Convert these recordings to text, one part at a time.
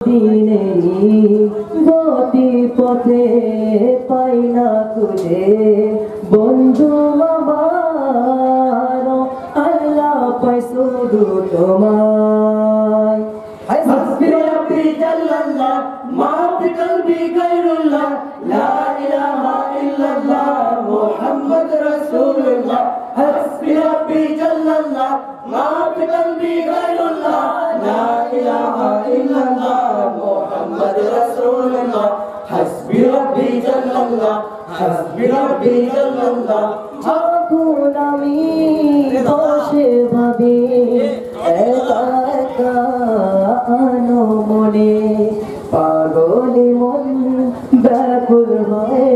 দুদিনেরই গতি পথে পাই না খুঁজে বন্ধু আমার আল্লাহ পাই শুধু তোমায় হাসবি রাব্বি জাল্লাল্লাহ মা ফি কলবি গায়রুল্লাহ লা ইলাহা ইল্লাল্লাহ মুহাম্মদ রাসূলুল্লাহ হাসবি রাব্বি জাল্লাল্লাহ মা ফি কলবি গায়রুল্লাহ লা ইলাহা ইল্লাল্লাহ মুহাম্মদ রাসূলুল্লাহ হাসবি রাব্বি জাল্লাল্লাহ হাসবি রাব্বি জাল্লাল্লাহ যখন আমি বসে ভাবি একা একা আনো মনে পাগলি মন ব্যাকুল হয়ে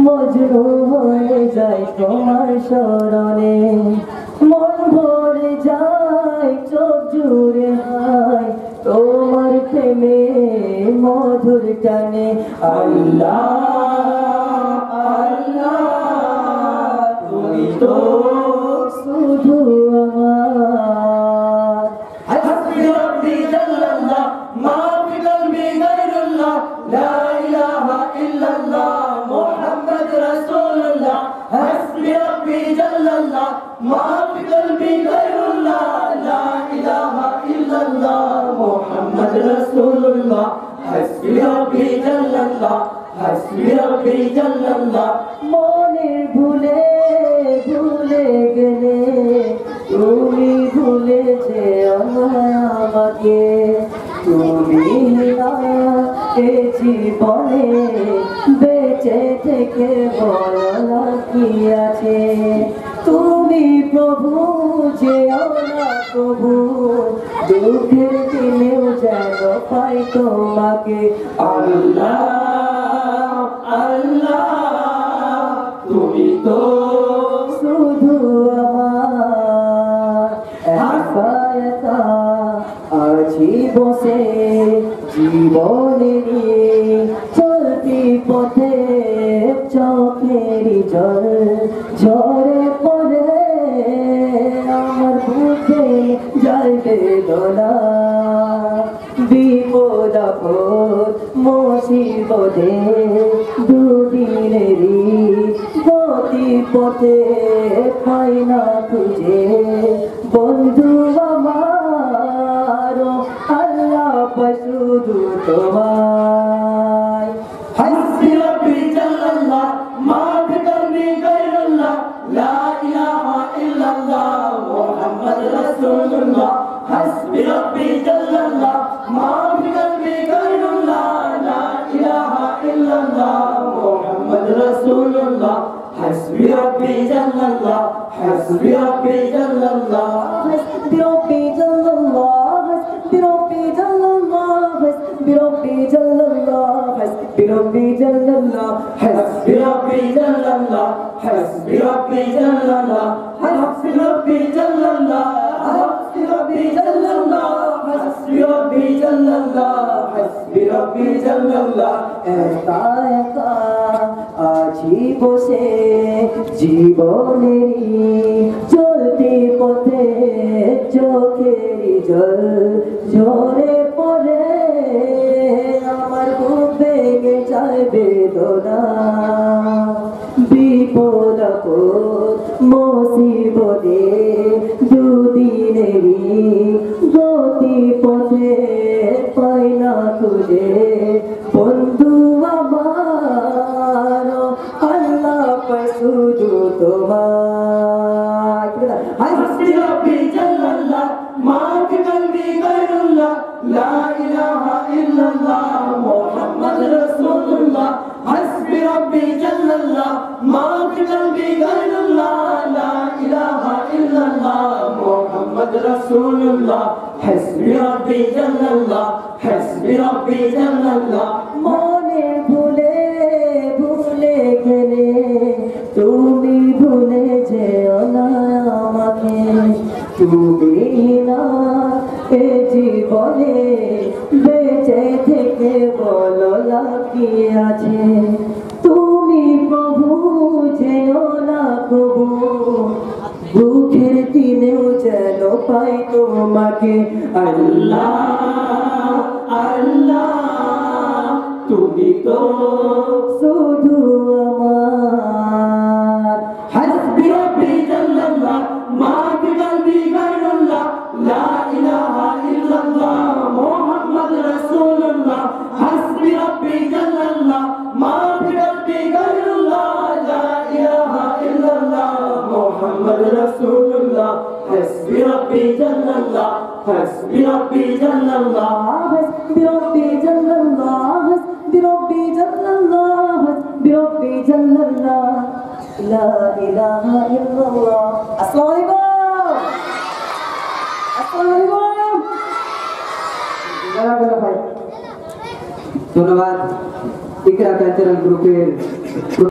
মজনু হয়ে যায় তোমার শরণে মন ভরে যায় চোখ জুড়ে হয় তোমার প্রেমে মধুর টানে আল্লাহ আল্লাহ তুমি তো শুধু আমার হাসবি রাব্বি জাল্লাল্লাহ মা ফি কলবি গায়রুল্লাহ লা ইলাহা ইল্লাল্লাহ মুহাম্মদ রাসূলুল্লাহ হাসবি রাব্বি জাল্লাল্লাহ মা ফি কলবি গায়রুল্লাহ লা ইলাহা ইল্লাল্লাহ মুহাম্মদ রাসূলুল্লাহ হাসবি রাব্বি জাল্লাল্লাহ হাসবি রাব্বি জাল্লাল্লাহ মনের ভুলে ভুলে গেলে তুমি ভুলে যেও না আমাকে তুমি না এ জীবনে বেঁচে থেকে বড় কি আছে তুমি প্রভু যেও না প্রভু দুঃখের দিনেও যেন পাই তোমাকে আল্লাহ আল্লাহ তুমি তো শুধু আমার একা আছি বসে জীবনেরই চলতি পথে চোখেরই জল ঝরে পড়ে আমার বুকে যায় বেদনা বিপদ আপদ মুসিবতে দুদিনেরই গতি পথে পাই না খুঁজে বন্ধু আমার আল্লাহ পাই শুধু তোমায় হাসবি রাব্বি জাল্লাল্লাহ মা ফি কলবি গায়রুল্লাহ লা ইলাহা ইল্লাল্লাহ মুহাম্মদ রাসূলুল্লাহ হাসবি রাব্বি জাল্লাল্লাহ মা ফি কলবি গায়রুল্লাহ লা ইলাহা ইল্লাল্লাহ মুহাম্মদ রাসূলুল্লাহ হাসবি রাব্বি জাল্লাল্লাহ হাসবি রাব্বি জাল্লাল্লাহ হাসবি রাব্বি জাল্লাল্লাহ হাসবি রাব্বি জাল্লাল্লাহ হাসবি রাব্বি জাল্লাল্লাহ হাসবি রাব্বি জাল্লাল্লাহ হাসবি রাব্বি জাল্লাল্লাহ হাসবি রাব্বি জাল্লাল্লাহ হাসবি রাব্বি জাল্লাল্লাহ হাসবি রাব্বি জাল্লাল্লাহ হাসবি রাব্বি জাল্লাল্লাহ হাসবি রাব্বি জাল্লাল্লাহ একা একা আছি বসে জীবনেরই চলতি পথে চোখেরই জল ঝরে পড়ে আমার বুক ভেঙে যায় বেদনা বিপদ আপদ মুসিবতে দুদিনেরই গতি পথে পাই না খুঁজে বন্ধু আমার আল্লাহ পাই শুধু তোমায় হাসবি রাব্বি জাল্লাল্লাহ মা ফি কলবি গায়রুল্লাহ লা ইলাহা ইল্লাল্লাহ মুহাম্মদ রাসূলুল্লাহ হাসবি রাব্বি জাল্লাল্লাহ মা ফি কলবি গায়রুল্লাহ লা ইলাহা ইল্লাল্লাহ মুহাম্মদ রাসূলুল্লাহ হাসবি রাব্বি জাল্লাল্লাহ হাসবি রাব্বি জাল্লাল্লাহ মনে ভুলে ভুলে গেলে তুমি ভুলে যেও না আমাকে তুমি না এ জীবনে বেঁচে থেকে বলো কি আছে তুমি প্রভু যেও না কবু দুঃখের দিনেও যেন পাই তোমাকে আল্লাহ আল্লাহ তো শুধু আমার হাসবি রব্বি জাল্লাল্লাহ মা ফি কলবি গায়রুল্লাহ লা ইলাহা ইল্লাল্লাহ মুহাম্মদ রাসূলুল্লাহ হাসবি রব্বি জাল্লাল্লাহ মা ফি কলবি গায়রুল্লাহ লা ইলাহা ইল্লাল্লাহ মুহাম্মদ রাসূলুল্লাহ হাসবি রব্বি জাল্লাল্লাহ হাসবি রব্বি জাল্লাল্লাহ হাসবি রব্বি জাল্লাল্লাহ হাসবি রব্বি জাল্লাল্লাহ হাসবি রব্বি জাল্লাল্লাহ লা ইলাহা ইল্লাল্লাহ। আসসালামু আলাইকুম। ধন্যবাদ ইকরা কালচারাল গ্রুপের